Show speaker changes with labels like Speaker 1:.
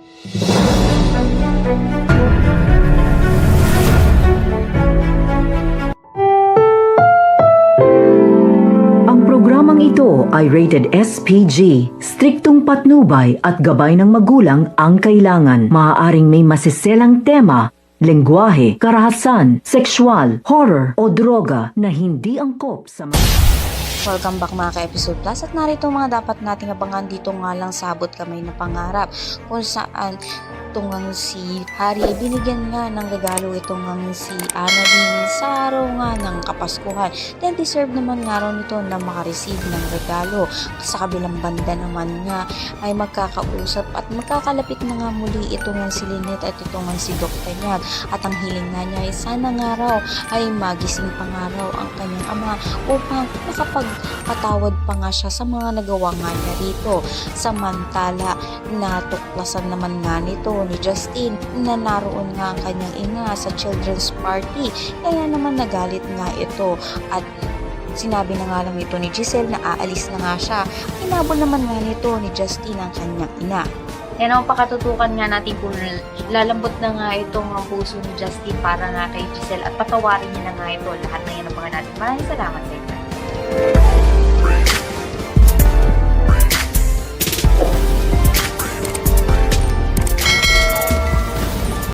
Speaker 1: Ang programang ito ay rated SPG. Striktong patnubay at gabay ng magulang ang kailangan. Maaaring may masiselang tema, lengguwahe, karahasan, sexual, horror o droga na hindi angkop sa
Speaker 2: Welcome back mga ka-episode plus at narito mga dapat nating abangan dito nga lang sa Abot Kamay na Pangarap kung saan itong si Harry ay binigyan nga ng regalo itong si Annalyn sa araw nga ng Kapaskuhan. Then deserve naman nga raw nito na makareceive ng regalo. Sa kabilang banda naman nga ay magkakausap at magkakalapit na nga muli itong si Lynette at itong si Dr. Nyag. At ang hiling nga niya ay sana nga raw ay magising pa nga raw ang kanyang ama upang makapagpatawad pa nga siya sa mga nagawa nga niya rito. Samantala, natuklasan naman nga nito ni Justin na naroon nga ang kanyang ina sa children's party. Kaya naman nagalit nga ito at sinabi na nga lang ito ni Giselle na aalis na nga siya. Inabol naman nga nito ni Justin ang kanyang ina. Yan ang pakatutukan nga natin kung lalambot na nga itong ang puso ni Justin para nga kay Giselle at patawarin niya na nga ito. Lahat na yan ang mga natin. Maraming salamat sa